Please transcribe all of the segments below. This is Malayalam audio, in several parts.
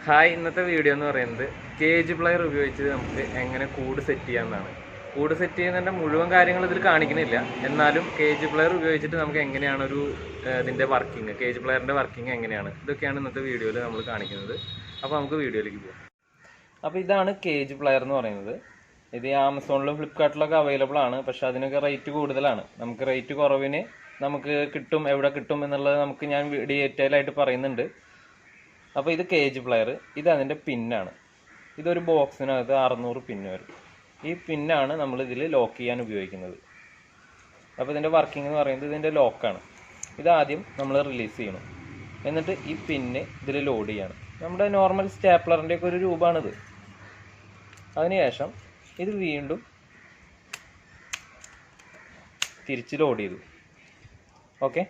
ഹായ്, ഇന്നത്തെ വീഡിയോ എന്ന് പറയുന്നത് കേജ് പ്ലയർ ഉപയോഗിച്ച് നമുക്ക് എങ്ങനെ കൂട് സെറ്റ് ചെയ്യാമെന്നാണ്. കൂട് സെറ്റ് ചെയ്യുന്നതിൻ്റെ മുഴുവൻ കാര്യങ്ങൾ ഇതിൽ കാണിക്കുന്നില്ല, എന്നാലും കേജ് പ്ലയർ ഉപയോഗിച്ചിട്ട് നമുക്ക് എങ്ങനെയാണ് ഇതിൻ്റെ വർക്കിംഗ്, കേജ് പ്ലയറിൻ്റെ വർക്കിംഗ് എങ്ങനെയാണ്, ഇതൊക്കെയാണ് ഇന്നത്തെ വീഡിയോയിൽ നമ്മൾ കാണിക്കുന്നത്. അപ്പോൾ നമുക്ക് വീഡിയോയിലേക്ക് പോകാം. അപ്പോൾ ഇതാണ് കേജ് പ്ലയർ എന്ന് പറയുന്നത്. ഇത് ആമസോണിലും ഫ്ലിപ്കാർട്ടിലൊക്കെ അവൈലബിൾ ആണ്. പക്ഷേ അതിനൊക്കെ റേറ്റ് കൂടുതലാണ്. നമുക്ക് റേറ്റ് കുറവിന് നമുക്ക് കിട്ടും, എവിടെ കിട്ടും എന്നുള്ളത് ഞാൻ ഡീറ്റെയിൽ ആയിട്ട് പറയുന്നുണ്ട്. അപ്പോൾ ഇത് കേജ് പ്ലയർ, ഇത് അതിൻ്റെ പിന്നാണ്. ഇതൊരു ബോക്സിനകത്ത് 600 പിന്ന് വരും. ഈ പിന്നാണ് നമ്മൾ ഇതിൽ ലോക്ക് ചെയ്യാൻ ഉപയോഗിക്കുന്നത്. അപ്പോൾ ഇതിൻ്റെ വർക്കിംഗ് എന്ന് പറയുന്നത് ഇതിൻ്റെ ലോക്കാണ്. ഇതാദ്യം നമ്മൾ റിലീസ് ചെയ്യണം, എന്നിട്ട് ഈ പിന്ന് ഇതിൽ ലോഡ് ചെയ്യണം. നമ്മുടെ നോർമൽ സ്റ്റാപ്ലറിൻ്റെ ഒക്കെ ഒരു രൂപമാണിത്. അതിനുശേഷം ഇത് വീണ്ടും തിരിച്ച് ലോഡ് ചെയ്തു. ഓക്കെ,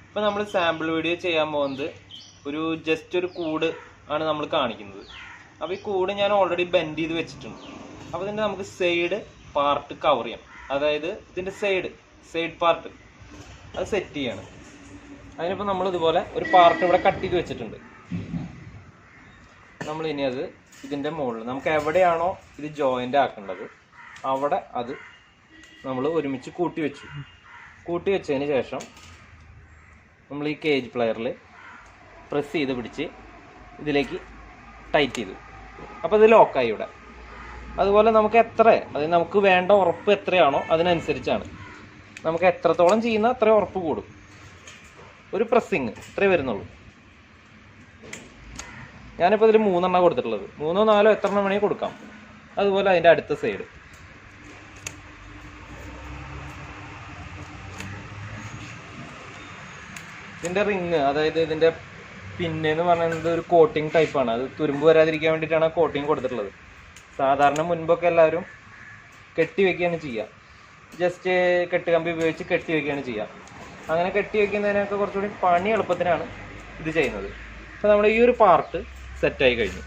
ഇപ്പോൾ നമ്മൾ സാമ്പിൾ വീഡിയോ ചെയ്യാൻ പോകുന്നത് ജസ്റ്റ് ഒരു കൂട് ആണ് നമ്മൾ കാണിക്കുന്നത്. അപ്പോൾ ഈ കൂട് ഞാൻ ഓൾറെഡി ബെൻഡ് ചെയ്ത് വെച്ചിട്ടുണ്ട്. അപ്പോൾ ഇതിൻ്റെ നമുക്ക് സൈഡ് പാർട്ട് കവർ ചെയ്യാം. അതായത് ഇതിൻ്റെ സൈഡ് പാർട്ട് അത് സെറ്റ് ചെയ്യണം. അതിനിപ്പോൾ നമ്മൾ ഇതുപോലെ ഒരു പാർട്ട് ഇവിടെ കട്ട് ചെയ്ത് വെച്ചിട്ടുണ്ട്. നമ്മൾ ഇനി അത് ഇതിൻ്റെ മുകളിൽ നമുക്ക് എവിടെയാണോ ഇത് ജോയിൻ്റ് ആക്കേണ്ടത് അവിടെ അത് നമ്മൾ ഒരുമിച്ച് കൂട്ടി വെച്ചതിന് ശേഷം നമ്മൾ ഈ കേജ് പ്ലയറിൽ പ്രസ് ചെയ്ത് പിടിച്ച് ഇതിലേക്ക് ടൈറ്റ് ചെയ്തു. അപ്പോൾ ഇത് ലോക്കായി ഇവിടെ. അതുപോലെ നമുക്ക് വേണ്ട ഉറപ്പ് എത്രയാണോ അതിനനുസരിച്ചാണ്. നമുക്ക് എത്രത്തോളം ചെയ്യുന്ന അത്ര ഉറപ്പ് കൂടും. ഒരു പ്രസ്സിങ് ഇത്രേ വരുന്നുള്ളൂ. ഞാനിപ്പോൾ ഇതിൽ 3 എണ്ണം കൊടുത്തിട്ടുള്ളത്. 3 4 എത്ര എണ്ണം വേണമെങ്കിൽ കൊടുക്കാം. അതുപോലെ അതിൻ്റെ അടുത്ത സൈഡ് ഇതിൻ്റെ റിങ്, അതായത് ഇതിൻ്റെ പിന്നെന്ന് പറയുന്നത് ഒരു കോട്ടിങ് ടൈപ്പാണ്. അത് തുരുമ്പ് വരാതിരിക്കാൻ വേണ്ടിയിട്ടാണ് കോട്ടിങ് കൊടുത്തിട്ടുള്ളത്. സാധാരണ മുൻപൊക്കെ എല്ലാവരും കെട്ടി വയ്ക്കുകയാണ് ചെയ്യുക. ജസ്റ്റ് കെട്ടുകമ്പി ഉപയോഗിച്ച് കെട്ടി വയ്ക്കുകയാണ് ചെയ്യുക. അങ്ങനെ കെട്ടി വയ്ക്കുന്നതിനൊക്കെ കുറച്ചുകൂടി പണി എളുപ്പത്തിനാണ് ഇത് ചെയ്യുന്നത്. അപ്പോൾ നമ്മുടെ ഈ ഒരു പാർട്ട് സെറ്റായി കഴിഞ്ഞു.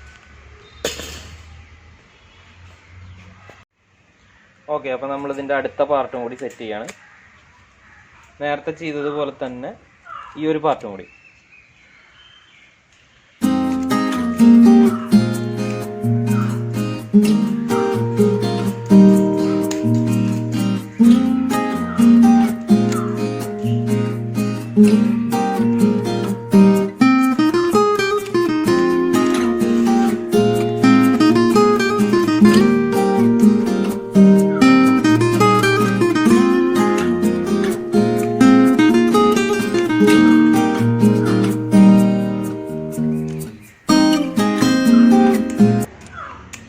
ഓക്കെ, അപ്പോൾ നമ്മളിതിൻ്റെ അടുത്ത പാർട്ടും കൂടി സെറ്റ് ചെയ്യാണ്. നേരത്തെ ചെയ്തതുപോലെ തന്നെ ഈ ഒരു പാർട്ടും കൂടി.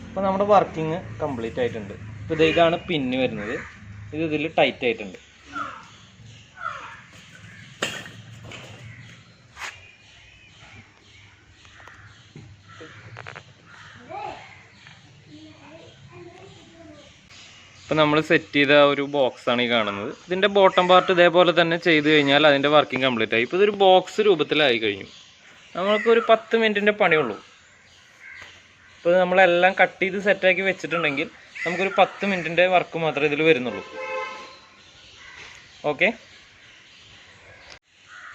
അപ്പോൾ നമ്മുടെ വർക്കിംഗ് കംപ്ലീറ്റ് ആയിട്ടുണ്ട്. ഇപ്പോൾ ഇതാണ് പിന്ന് വരുന്നത്. ഇതിൽ ടൈറ്റ് ആയിട്ടുണ്ട്. ഇപ്പോൾ നമ്മൾ സെറ്റ് ചെയ്ത ഒരു ബോക്സാണ് ഈ കാണുന്നത്. ഇതിൻ്റെ ബോട്ടം പാർട്ട് ഇതേപോലെ തന്നെ ചെയ്ത് കഴിഞ്ഞാൽ അതിൻ്റെ വർക്കിംഗ് കംപ്ലീറ്റ് ആയി. ഇപ്പോൾ ഇതൊരു ബോക്സ് രൂപത്തിലായി കഴിഞ്ഞു. നമ്മൾക്കൊരു 10 മിനിറ്റിൻ്റെ പണിയുള്ളൂ. ഇപ്പോൾ നമ്മളെല്ലാം കട്ട് ചെയ്ത് സെറ്റാക്കി വെച്ചിട്ടുണ്ടെങ്കിൽ നമുക്കൊരു 10 മിനിറ്റിൻ്റെ വർക്ക് മാത്രമേ ഇതിൽ വരുന്നുള്ളൂ. ഓക്കെ,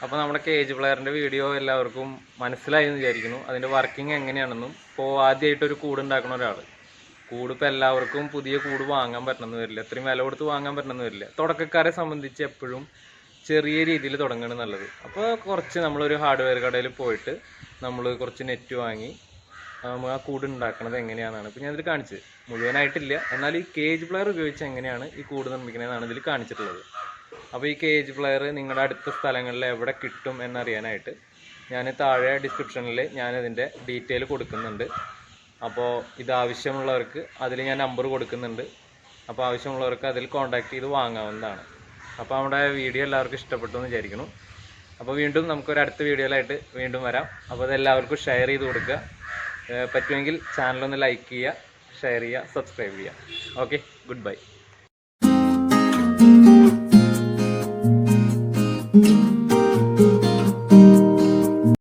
അപ്പോൾ നമ്മുടെ കേജ് പ്ലയറിൻ്റെ വീഡിയോ എല്ലാവർക്കും മനസ്സിലായി എന്ന് വിചാരിക്കുന്നു. അതിൻ്റെ വർക്കിംഗ് എങ്ങനെയാണെന്നും. ഇപ്പോൾ ആദ്യമായിട്ടൊരു കൂടുണ്ടാക്കുന്ന ഒരാൾ, ഇപ്പോൾ എല്ലാവർക്കും പുതിയ കൂട് വാങ്ങാൻ പറ്റണമെന്ന് വരില്ല, അത്രയും വില കൊടുത്ത് വാങ്ങാൻ പറ്റണമെന്ന് വരില്ല. തുടക്കക്കാരെ സംബന്ധിച്ച് എപ്പോഴും ചെറിയ രീതിയിൽ തുടങ്ങണം നല്ലത്. അപ്പോൾ നമ്മളൊരു ഹാർഡ്വെയർ കടയിൽ പോയിട്ട് നമ്മൾ കുറച്ച് നെറ്റ് വാങ്ങി ആ കൂട് ഉണ്ടാക്കുന്നത് എങ്ങനെയാണെന്നാണ് ഇപ്പോൾ ഞാനിതിൽ കാണിച്ചത്. മുഴുവനായിട്ടില്ല, എന്നാൽ ഈ കേജ് പ്ലയർ ഉപയോഗിച്ച് എങ്ങനെയാണ് ഈ കൂട് നിർമ്മിക്കുന്നതെന്നാണ് ഇതിൽ കാണിച്ചിട്ടുള്ളത്. അപ്പോൾ ഈ കേജ് പ്ലയർ നിങ്ങളുടെ അടുത്ത സ്ഥലങ്ങളിൽ എവിടെ കിട്ടും എന്നറിയാനായിട്ട് ഞാൻ താഴെ ഡിസ്ക്രിപ്ഷനിൽ ഞാനതിൻ്റെ ഡീറ്റെയിൽ കൊടുക്കുന്നുണ്ട്. അപ്പോൾ ഇതാവശ്യമുള്ളവർക്ക് അതിൽ ഞാൻ നമ്പർ കൊടുക്കുന്നുണ്ട്. അപ്പോൾ ആവശ്യമുള്ളവർക്ക് അതിൽ കോൺടാക്ട് ചെയ്ത് വാങ്ങാവുന്നതാണ്. അപ്പോൾ നമ്മുടെ വീഡിയോ എല്ലാവർക്കും ഇഷ്ടപ്പെട്ടു എന്ന് വിചാരിക്കുന്നു. അപ്പോൾ വീണ്ടും നമുക്കൊരു അടുത്ത വീഡിയോയിലായിട്ട് വീണ്ടും വരാം. അപ്പോൾ അതെല്ലാവർക്കും ഷെയർ ചെയ്ത് കൊടുക്കുക. പറ്റുമെങ്കിൽ ചാനലൊന്ന് ലൈക്ക് ചെയ്യുക, ഷെയർ ചെയ്യുക, സബ്സ്ക്രൈബ് ചെയ്യുക. Okay, good bye.